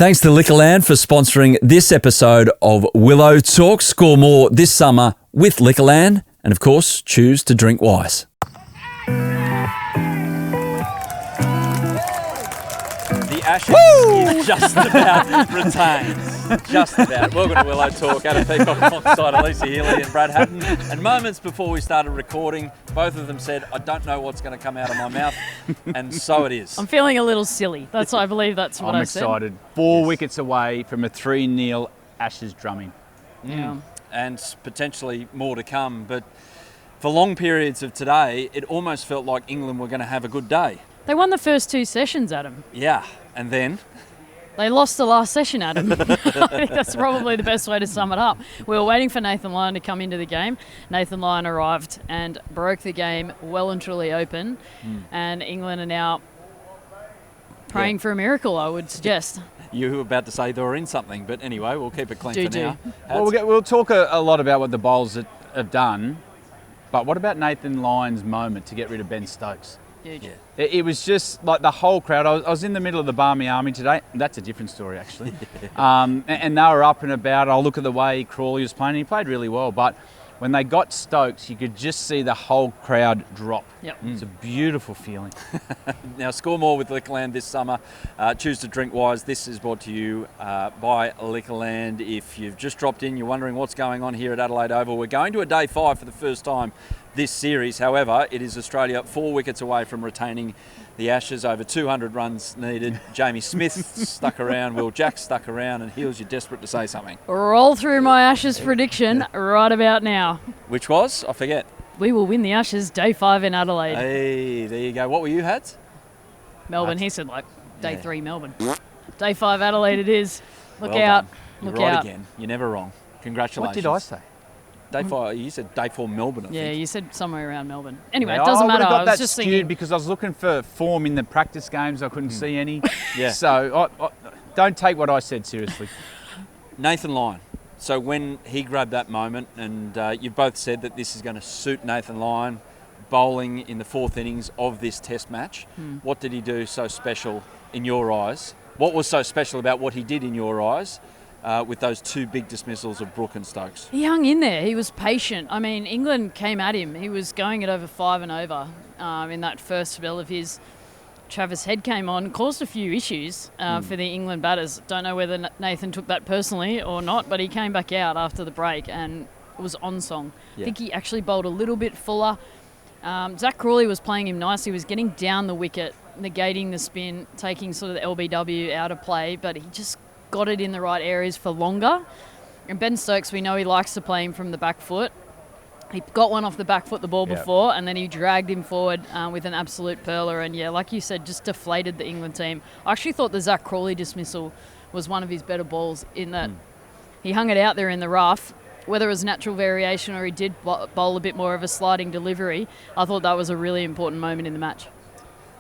Thanks to Liquorland for sponsoring this episode of Willow Talk. Score more this summer with Liquorland, and of course, choose to drink wise. The Ashes is just about retained. Just about. Welcome to Willow Talk. Adam Peacock alongside Alyssa, Healy and Brad Haddin. And moments before we started recording, both of them said, I don't know what's going to come out of my mouth. And so it is. I'm feeling a little silly. I believe that's what I said. I'm excited. 4 wickets away from a 3-0 Ashes drumming. Yeah. And potentially more to come. But for long periods of today, it almost felt like England were going to have a good day. They won the first 2 sessions, Adam. Yeah. And then? They lost the last session, Adam. I think that's probably the best way to sum it up. We were waiting for Nathan Lyon to come into the game. Nathan Lyon arrived and broke the game well and truly open. And England are now praying for a miracle, I would suggest. You were about to say they were in something, but anyway, we'll keep it clean for now. Well, we'll talk a lot about what the bowlers have done, but what about Nathan Lyon's moment to get rid of Ben Stokes? Huge. Yeah. It was just like the whole crowd. I was in the middle of the Barmy Army today. That's a different story, actually. And they were up and about. I'll look at the way Crawley was playing. He played really well, but when they got Stokes, you could just see the whole crowd drop. Yep. It's a beautiful feeling. Now, score more with Liquorland this summer. Choose to drink wise. This is brought to you by Liquorland. If you've just dropped in, you're wondering what's going on here at Adelaide Oval. We're going to a day 5 for the first time this series. However, it is Australia 4 wickets away from retaining the Ashes. Over 200 runs needed. Jamie Smith stuck around. Will Jack stuck around. And Heels, you're desperate to say something. Roll through my Ashes prediction right about now. Which was? I forget. We will win the Ashes day 5 in Adelaide. Hey, there you go. What were you, Hads? Melbourne, he said day 3 Melbourne. Day 5 Adelaide it is. Look Well out. done. You're Look right out. again. You're never wrong. Congratulations. What did I say? Day 5. You said day 4 Melbourne, I Yeah, think. you said somewhere around Melbourne. Anyway, Yeah, it doesn't I matter. would've got I was that just skewed thinking. because I was looking for form in the practice games. I couldn't see any. Yeah. So don't take what I said seriously. Nathan Lyon. So when he grabbed that moment, and you both said that this is going to suit Nathan Lyon, bowling in the 4th innings of this Test match. What did he do so special in your eyes? What was so special about what he did in your eyes with those 2 big dismissals of Brook and Stokes? He hung in there. He was patient. I mean, England came at him. He was going at over 5 and over in that first spell of his. Travis Head came on, caused a few issues for the England batters. Don't know whether Nathan took that personally or not, but he came back out after the break and it was on song. Yeah. I think he actually bowled a little bit fuller. Zach Crawley was playing him nicely. He was getting down the wicket, negating the spin, taking sort of the LBW out of play, but he just got it in the right areas for longer. And Ben Stokes, we know he likes to play him from the back foot. He got one off the back foot the ball before, and then he dragged him forward with an absolute perler. And yeah, like you said, just deflated the England team. I actually thought the Zach Crawley dismissal was one of his better balls in that he hung it out there in the rough. Whether it was natural variation or he did bowl a bit more of a sliding delivery, I thought that was a really important moment in the match.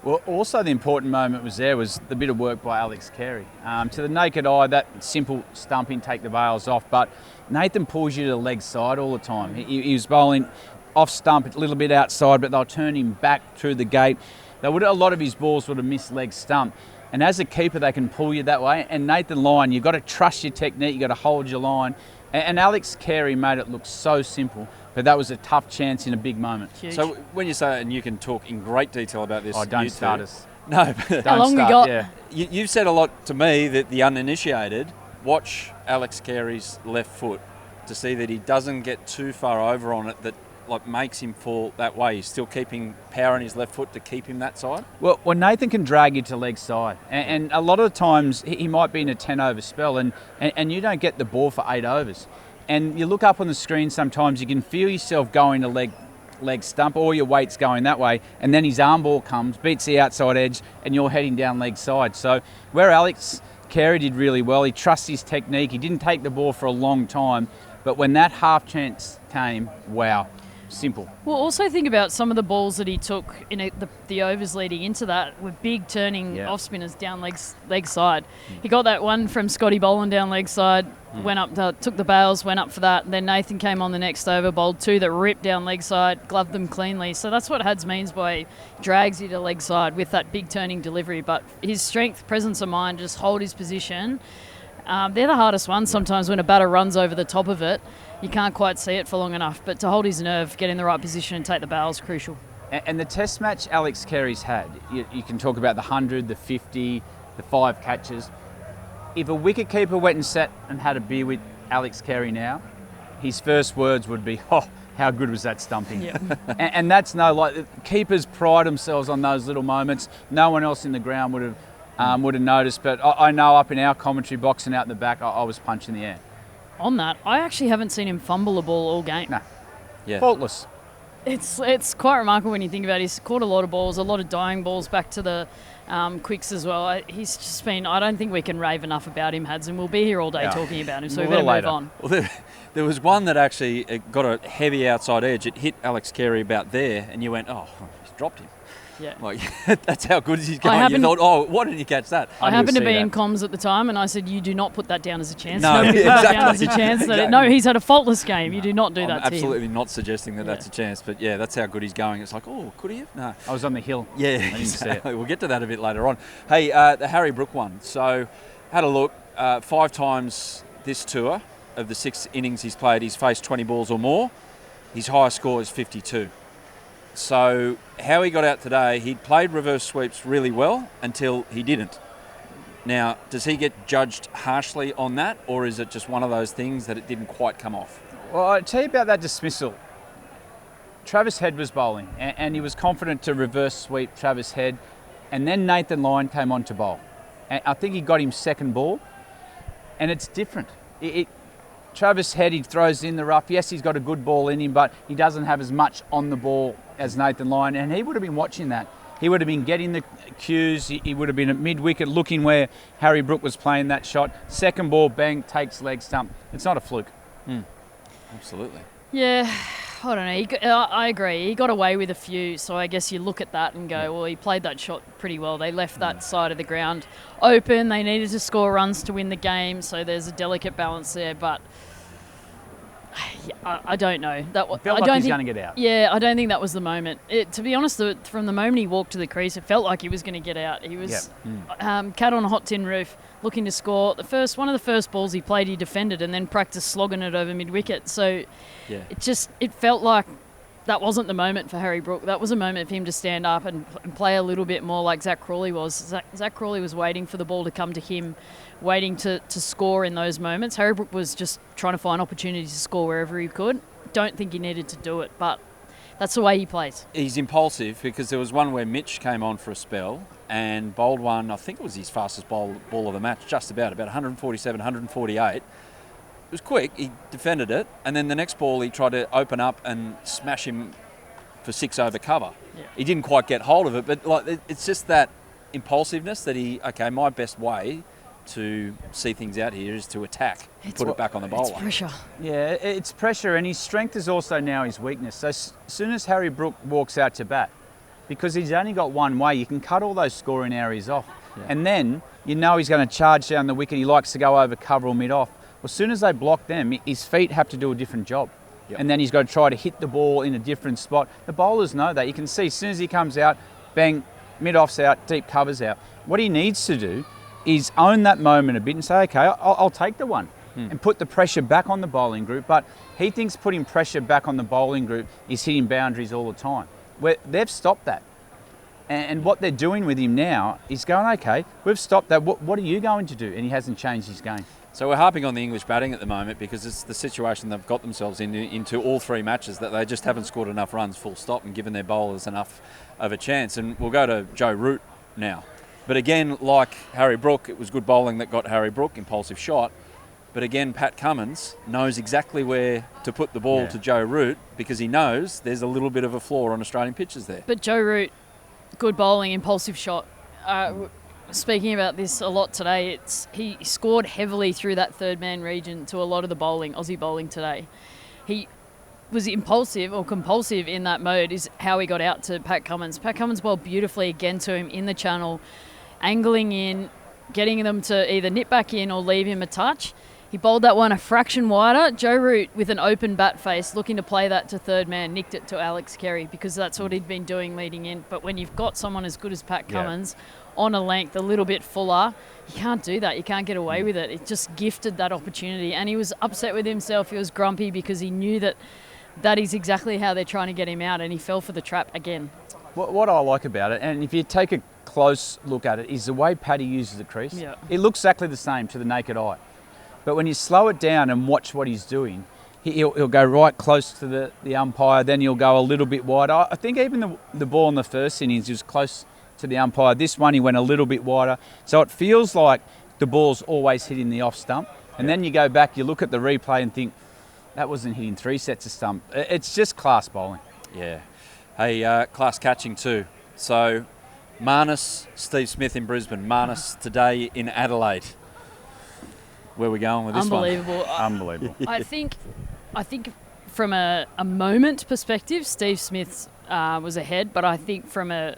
Well, also the important moment was the bit of work by Alex Carey. To the naked eye, that simple stumping, take the bails off, but Nathan pulls you to the leg side all the time. He was bowling off stump, a little bit outside, but they'll turn him back through the gate. A lot of his balls would have missed leg stump. And as a keeper, they can pull you that way. And Nathan Lyon, you've got to trust your technique, you've got to hold your line. And Alex Carey made it look so simple, but that was a tough chance in a big moment. Huge. So when you say, and you can talk in great detail about this. Oh, don't you start two. us. No. How long we got? Yeah. You've said a lot to me that the uninitiated watch Alex Carey's left foot to see that he doesn't get too far over on it that makes him fall that way. He's still keeping power in his left foot to keep him that side. Well, Nathan can drag you to leg side, and a lot of the times he might be in a 10-over spell, and you don't get the ball for 8 overs. And you look up on the screen sometimes, you can feel yourself going to leg stump, or your weight's going that way, and then his arm ball comes, beats the outside edge, and you're heading down leg side. So where Alex Carey did really well, he trusts his technique, he didn't take the ball for a long time, but when that half chance came, wow. Simple. Well, also think about some of the balls that he took in the overs leading into that were big turning off spinners down leg side. He got that one from Scotty Boland down leg side, went up, took the bails, went up for that. And then Nathan came on the next over, bowled 2 that ripped down leg side, gloved them cleanly. So that's what Hads means by drags you to leg side with that big turning delivery. But his strength, presence of mind, just hold his position. They're the hardest ones sometimes when a batter runs over the top of it. You can't quite see it for long enough, but to hold his nerve, get in the right position and take the bail is crucial. And the test match Alex Carey's had, you can talk about the 100, the 50, the 5 catches. If a wicketkeeper went and sat and had a beer with Alex Carey now, his first words would be, "Oh, how good was that stumping?" Yeah. and that's keepers pride themselves on those little moments. No one else in the ground would have noticed, but I know up in our commentary box and out the back, I was punching the air. On that, I actually haven't seen him fumble a ball all game. No. Yeah. Faultless. It's quite remarkable when you think about it. He's caught a lot of balls, a lot of dying balls back to the quicks as well. He's just been, I don't think we can rave enough about him, Hads, and we'll be here all day talking about him, so we better move on. Well, there was one that actually got a heavy outside edge. It hit Alex Carey about there, and you went, oh, he's dropped him. Yeah. Like, that's how good he's going. You thought, oh, why didn't you catch that? I happened to be in comms at the time, and I said, you do not put that down as a chance. No, Nobody put that down as a exactly. chance. Exactly. No, he's had a faultless game. You do not do that to him. Absolutely not suggesting that that's a chance, but yeah, that's how good he's going. It's like, oh, could he have? No. I was on the hill. Yeah, I didn't see it. We'll get to that a bit later on. Hey, the Harry Brook one. So, had a look. 5 times this tour of the 6 innings he's played, he's faced 20 balls or more. His highest score is 52. So, how he got out today, he'd played reverse sweeps really well until he didn't. Now, does he get judged harshly on that, or is it just one of those things that it didn't quite come off? Well, I'll tell you about that dismissal. Travis Head was bowling, and he was confident to reverse sweep Travis Head, and then Nathan Lyon came on to bowl. And I think he got him second ball, and it's different. Travis Head, he throws in the rough. Yes, he's got a good ball in him, but he doesn't have as much on the ball as Nathan Lyon, and he would have been watching that. He would have been getting the cues. He would have been at mid-wicket looking where Harry Brook was playing that shot. Second ball, bang, takes leg stump. It's not a fluke. Absolutely. Yeah, I don't know. I agree. He got away with a few, so I guess you look at that and go, well, he played that shot pretty well. They left that side of the ground open. They needed to score runs to win the game, so there's a delicate balance there, but I don't know. Felt like he's going to get out. Yeah, I don't think that was the moment. To be honest, from the moment he walked to the crease, it felt like he was going to get out. He was cat on a hot tin roof, looking to score. One of the first balls he played, he defended and then practiced slogging it over mid-wicket. So it felt like that wasn't the moment for Harry Brook. That was a moment for him to stand up and play a little bit more like Zach Crawley was. Zach Crawley was waiting for the ball to come to him, waiting to score in those moments. Harry Brook was just trying to find opportunities to score wherever he could. Don't think he needed to do it, but that's the way he plays. He's impulsive because there was one where Mitch came on for a spell and bowled one, I think it was his fastest ball of the match, just about 147, 148. It was quick, he defended it, and then the next ball he tried to open up and smash him for 6 over cover. Yeah. He didn't quite get hold of it, but it's just that impulsiveness that my best way to see things out here is to attack, put it back on the bowler. It's pressure. Yeah, it's pressure, and his strength is also now his weakness. So as soon as Harry Brook walks out to bat, because he's only got one way, you can cut all those scoring areas off. Yeah. And then he's going to charge down the wicket. He likes to go over cover or mid-off. Well, as soon as they block them, his feet have to do a different job. Yep. And then he's got to try to hit the ball in a different spot. The bowlers know that. You can see as soon as he comes out, bang, mid-off's out, deep cover's out. What he needs to do is own that moment a bit and say, okay, I'll take the one and put the pressure back on the bowling group. But he thinks putting pressure back on the bowling group is hitting boundaries all the time. They've stopped that. And what they're doing with him now is going, okay, we've stopped that. What are you going to do? And he hasn't changed his game. So we're harping on the English batting at the moment because it's the situation they've got themselves into all 3 matches that they just haven't scored enough runs full stop and given their bowlers enough of a chance. And we'll go to Joe Root now. But again, like Harry Brook, it was good bowling that got Harry Brook, impulsive shot. But again, Pat Cummins knows exactly where to put the ball to Joe Root because he knows there's a little bit of a flaw on Australian pitches there. But Joe Root, good bowling, impulsive shot. Speaking about this a lot today, he scored heavily through that third man region to a lot of the bowling, Aussie bowling today. was impulsive or compulsive in that mode is how he got out to Pat Cummins. Pat Cummins bowled beautifully again to him in the channel, angling in, getting them to either nip back in or leave him a touch. He bowled that one a fraction wider. Joe Root, with an open bat face, looking to play that to third man, nicked it to Alex Carey because that's what he'd been doing leading in. But when you've got someone as good as Pat Cummins on a length a little bit fuller, you can't do that. You can't get away with it. It just gifted that opportunity. And he was upset with himself. He was grumpy because he knew that is exactly how they're trying to get him out, and he fell for the trap again. What I like about it, and if you take a close look at it, is the way Paddy uses the crease. Yeah. It looks exactly the same to the naked eye. But when you slow it down and watch what he's doing, he'll go right close to the umpire, then he'll go a little bit wider. I think even the ball in the first innings was close to the umpire. This one he went a little bit wider. So it feels like the ball's always hitting the off stump. And then you go back, you look at the replay and think, that wasn't hitting 3 sets of stump. It's just class bowling. Yeah. Hey, class catching too. So Marnus, Steve Smith in Brisbane. Marnus today in Adelaide. Where are we going with this Unbelievable. one? Unbelievable. I think from a moment perspective, Steve Smith was ahead, but I think from a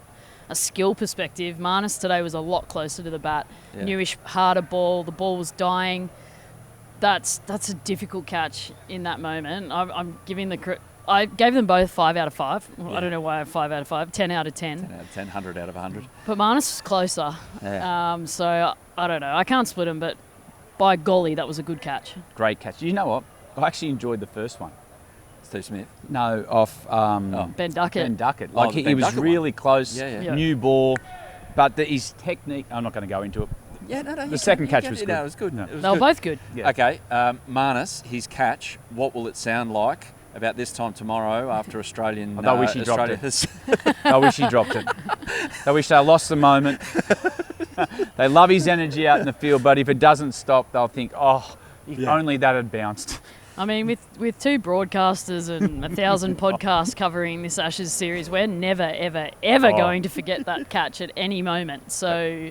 skill perspective, Marnus today was a lot closer to the bat. Yeah. Newish, harder ball. The ball was dying. That's a difficult catch in that moment. I'm giving I gave them both 5 out of 5. Well, Yeah. I don't know why I have 5 out of 5. 10 out of 10. 10 out of 10, 100 out of 100. But Marnus was closer. Yeah. So I don't know. I can't split them, but by golly, that was a good catch. Great catch. You know what? I actually enjoyed the first one. Steve Smith. No, off Ben Duckett. Ben Duckett. Oh, Like the he Ben was Duckett really close, Yeah. new ball. But his technique, I'm not going to go into it. Yeah, no. The second catch was good. No, it was good. No. It was They were good. both good. Yeah. Okay, Marnus, his catch, what will it sound like about this time tomorrow after Australian... I wish he dropped Australia it. has- I wish he dropped it. I wish they lost the moment. They love his energy out in the field, but if it doesn't stop, they'll think, oh, if only that had bounced. I mean, with 2 broadcasters and 1,000 podcasts covering this Ashes series, we're never, ever, ever going to forget that catch at any moment. So,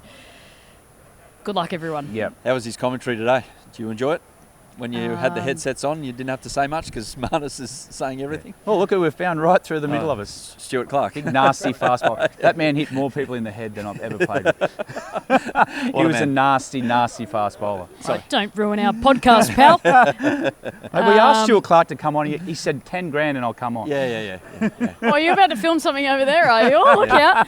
good luck, everyone. Yeah. How was his commentary today? Do you enjoy it? When you had the headsets on, you didn't have to say much because Marnus is saying everything. Well, look who we've found right through the middle of us. Stuart Clark. Big, nasty fastball. That man hit more people in the head than I've ever played with. He was a nasty, nasty fast bowler. So, don't ruin our podcast, pal. We asked Stuart Clark to come on. He said 10 grand and I'll come on. Yeah. Oh, you're about to film something over there, are you? Oh, look out.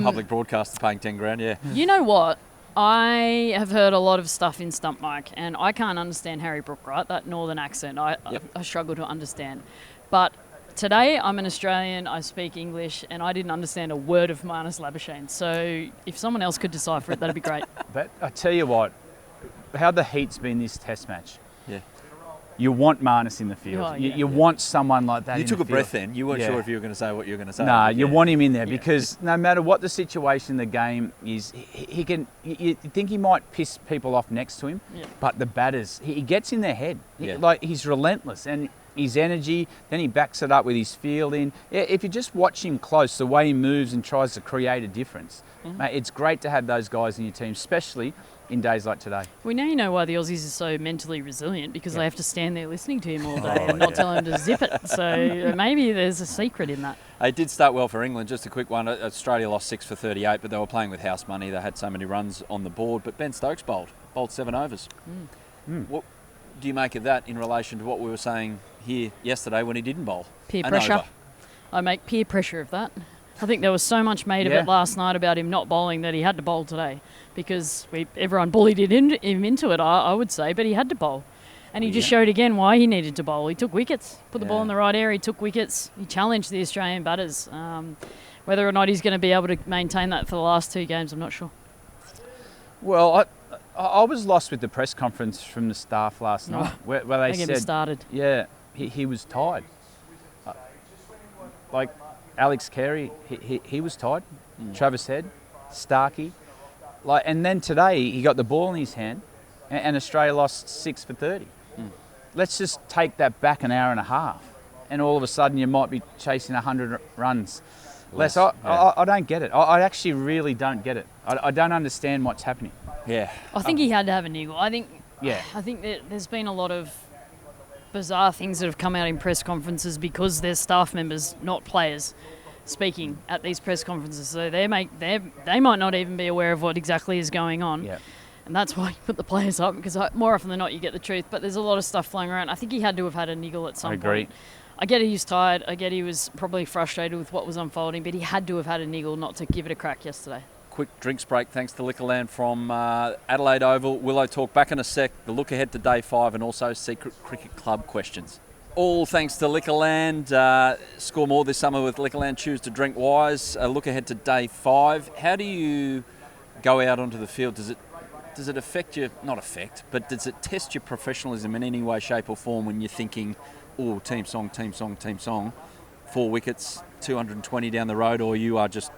Public broadcaster paying 10 grand, yeah. You know what? I have heard a lot of stuff in Stump Mic, and I can't understand Harry Brook, right? That northern accent, I struggle to understand. But today, I'm an Australian, I speak English, and I didn't understand a word of Marnus Labuschagne. So if someone else could decipher it, that'd be great. But I tell you what, how the heat's been this test match. Yeah. You want Marnus in the field. Oh, yeah. You want someone like that You in took the a breath field. then. You weren't Yeah. sure if you were going to say what you were going to say. Nah, but you yeah. want him in there because no matter what the situation, the game is, he can. You think he might piss people off next to him, but the batters, he gets in their head. Yeah. Like he's relentless and his energy. Then he backs it up with his fielding. If you just watch him close, the way he moves and tries to create a difference, mate, it's great to have those guys in your team, especially in days like today. We now you know why the Aussies are so mentally resilient, because they have to stand there listening to him all day and not tell him to zip it. So maybe there's a secret in that. It did start well for England. Just a quick one. Australia lost 6 for 38, but they were playing with house money. They had so many runs on the board. But Ben Stokes bowled 7 overs. What do you make of that in relation to what we were saying here yesterday when he didn't bowl? Peer An pressure. over. I make peer pressure of that. I think there was so much made of it last night about him not bowling that he had to bowl today, because everyone bullied him into it, I would say, but he had to bowl. And he just showed again why he needed to bowl. He took wickets, put the ball in the right area, he took wickets, he challenged the Australian batters. Whether or not he's going to be able to maintain that for the last 2 games, I'm not sure. Well, I was lost with the press conference from the staff last night, where they Don't get me said, started. he was tired. Like Alex Carey, he was tired. Travis Head, Starkey, and then today he got the ball in his hand, and Australia lost 6 for 30. Let's just take that back an hour and a half, and all of a sudden you might be chasing 100 runs. Less, I don't get it. I actually really don't get it. I don't understand what's happening. Yeah. I think he had to have a niggle. I think Yeah. that there's been a lot of bizarre things that have come out in press conferences because there's staff members, not players, speaking at these press conferences. So they might not even be aware of what exactly is going on. Yeah. And that's why you put the players up, because more often than not you get the truth. But there's a lot of stuff flying around. I think he had to have had a niggle at some point. I agree. I get he was tired. I get he was probably frustrated with what was unfolding, but he had to have had a niggle not to give it a crack yesterday. Quick drinks break thanks to Liquorland from Adelaide Oval. Willow talk back in a sec. The look ahead to day 5 and also Secret Cricket Club questions. All thanks to Liquorland. Score more this summer with Liquorland. Choose to drink wise. Look ahead to day 5. How do you go out onto the field? Does it affect you? Not affect, but does it test your professionalism in any way, shape or form when you're thinking, oh, team song, 4 wickets, 220 down the road, or you are just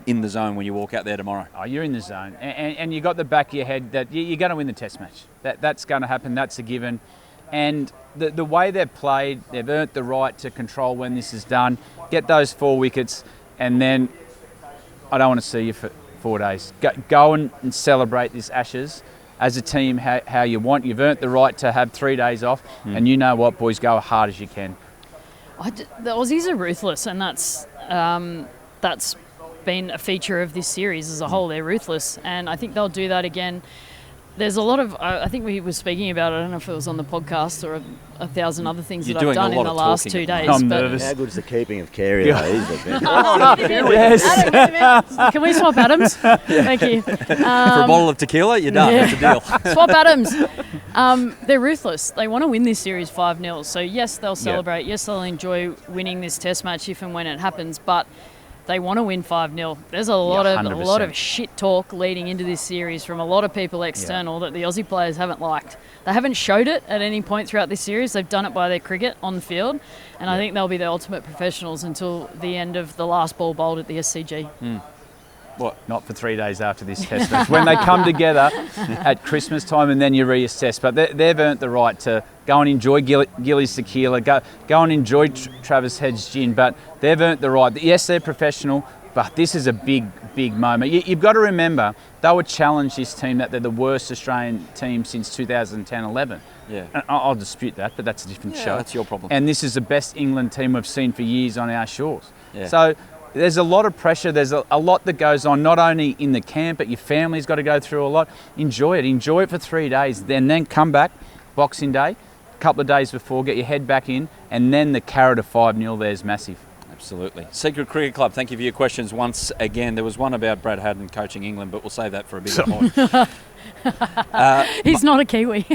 in the zone when you walk out there tomorrow? Oh, you're in the zone, and you got the back of your head that you're going to win the Test match. That's going to happen. That's a given. And the way they've played, they've earned the right to control when this is done. Get those 4 wickets, and then I don't want to see you for 4 days. Go and celebrate this Ashes as a team how you want. You've earned the right to have 3 days off, and you know what, boys, go as hard as you can. The Aussies are ruthless, and that's been a feature of this series as a whole. They're ruthless, and I think they'll do that again. There's a lot of, I think we were speaking about it, I don't know if it was on the podcast or a thousand other things that I've done in the last 2 days. I'm nervous. How good is the keeping of Carey though? Yes. Adam, can we swap Adams? Thank you. For a bottle of tequila, you're done. That's a deal. Swap Adams. They're ruthless. They want to win this series 5-0. So yes, they'll celebrate. Yes, they'll enjoy winning this Test match if and when it happens. But they want to win 5-0. There's a lot of shit talk leading into this series from a lot of people external that the Aussie players haven't liked. They haven't showed it at any point throughout this series. They've done it by their cricket on the field, and I think they'll be the ultimate professionals until the end of the last ball bowled at the SCG. What? Not for 3 days after this Test match. When they come together at Christmas time, and then you reassess. But they've earned the right to go and enjoy Gilly's tequila, go and enjoy Travis Head's gin. But they've earned the right. Yes, they're professional, but this is a big moment. You've got to remember, they would challenge this team that they're the worst Australian team since 2010-11. Yeah. And I'll dispute that, but that's a different show. That's your problem. And this is the best England team we've seen for years on our shores. Yeah. So there's a lot of pressure. There's a lot that goes on, not only in the camp, but your family's got to go through a lot. Enjoy it. Enjoy it for 3 days. Then come back, Boxing Day, a couple of days before, get your head back in, and then the carrot of 5-0 there is massive. Absolutely. Secret Cricket Club, thank you for your questions once again. There was one about Brad Haddin coaching England, but we'll save that for a bigger point. He's not a Kiwi.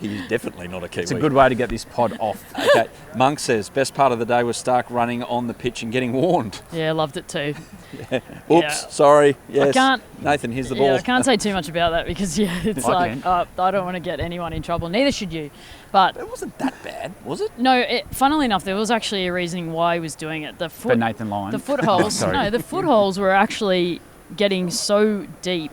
He's definitely not a Kiwi. It's a good way to get this pod off. Okay. Monk says, best part of the day was Stark running on the pitch and getting warned. Yeah, loved it too. Oops, sorry. Yes. I can't, Nathan, here's the ball. Yeah, I can't say too much about that because, it's I don't want to get anyone in trouble. Neither should you. But it wasn't that bad, was it? No, funnily enough, there was actually a reasoning why he was doing it. For Nathan Lyon. The footholes. The footholes were actually getting so deep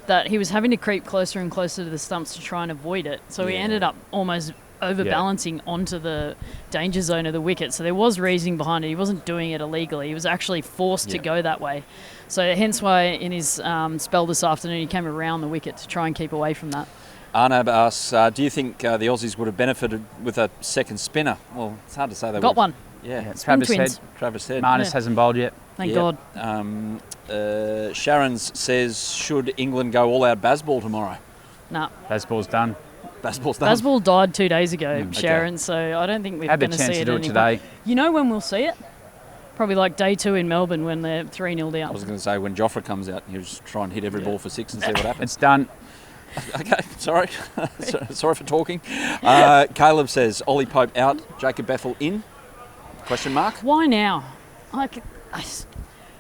that he was having to creep closer and closer to the stumps to try and avoid it. So he ended up almost overbalancing onto the danger zone of the wicket. So there was reasoning behind it. He wasn't doing it illegally. He was actually forced to go that way. So hence why in his spell this afternoon he came around the wicket to try and keep away from that. Arnab asks, do you think the Aussies would have benefited with a second spinner? Well, it's hard to say they got one. Yeah, Travis Head. Marnus hasn't bowled yet. Thank God. Sharon's says, should England go all out Bazball tomorrow? Nah. Bazball's done. Bazball's done. Bazball died 2 days ago, Sharon, so I don't think we're going to see it to do it anymore. today. You know when we'll see it? Probably like day 2 in Melbourne when they're 3-0 down. I was going to say when Joffre comes out, he'll just try and hit every ball for 6 and see what happens. It's done. Okay, sorry. Sorry for talking. Caleb says, Ollie Pope out, Jacob Bethel in? Question mark? Why now?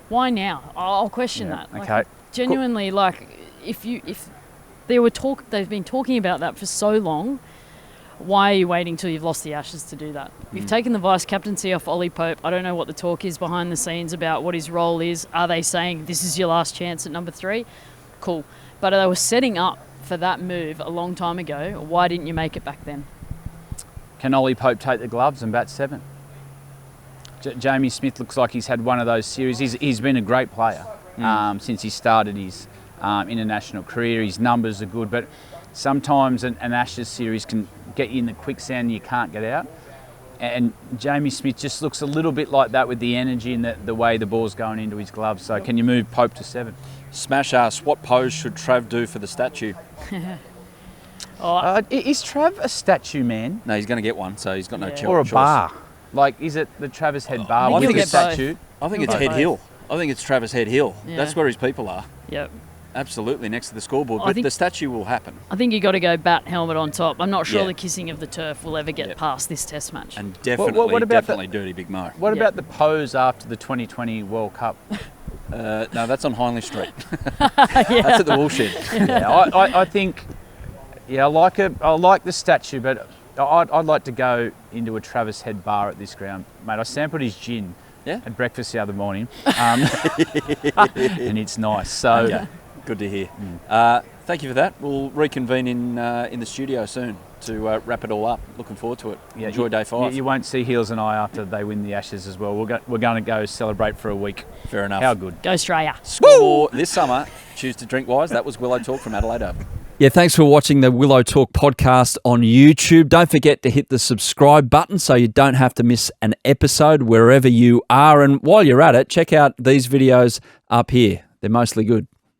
Why now? I'll question that. Okay. Genuinely, if they've been talking about that for so long, why are you waiting till you've lost the Ashes to do that? You've taken the vice captaincy off Ollie Pope. I don't know what the talk is behind the scenes about what his role is. Are they saying this is your last chance at number 3? Cool. But they were setting up for that move a long time ago. Why didn't you make it back then? Can Ollie Pope take the gloves and bat 7? Jamie Smith looks like he's had one of those series. He's been a great player since he started his international career. His numbers are good, but sometimes an Ashes series can get you in the quicksand and you can't get out. And Jamie Smith just looks a little bit like that with the energy and the way the ball's going into his gloves. So can you move Pope to 7? Smash asks, what pose should Trav do for the statue? Is Trav a statue man? No, he's going to get one, so he's got no choice. Or a bar? Like, is it the Travis Head bar? I think with he'll a get both. statue? I think it's He'll Head get Hill. I think it's Travis Head Hill. Yeah. That's where his people are. Yep. Absolutely, next to the scoreboard. I But think- the statue will happen. I think you got to go bat helmet on top. I'm not sure Yeah. the kissing of the turf will ever get Yep. past this Test match. And definitely, what about definitely Dirty Big Mo. What Yeah. about the pose after the 2020 World Cup? No, that's on Hindley Street. That's at the Woolshed. Yeah, I think, I like the statue, but I'd like to go into a Travis Head bar at this ground. Mate, I sampled his gin at breakfast the other morning, and it's nice. So, Okay. Good to hear. Thank you for that. We'll reconvene in the studio soon to wrap it all up. Looking forward to it. Enjoy day 5. You won't see Heels and I after they win the Ashes as well. We're going to go celebrate for a week. Fair enough. How good. Go Australia. Score this summer. Choose to drink wise. That was Willow Talk from Adelaide Oval. Yeah, thanks for watching the Willow Talk podcast on YouTube. Don't forget to hit the subscribe button so you don't have to miss an episode wherever you are. And while you're at it, check out these videos up here. They're mostly good.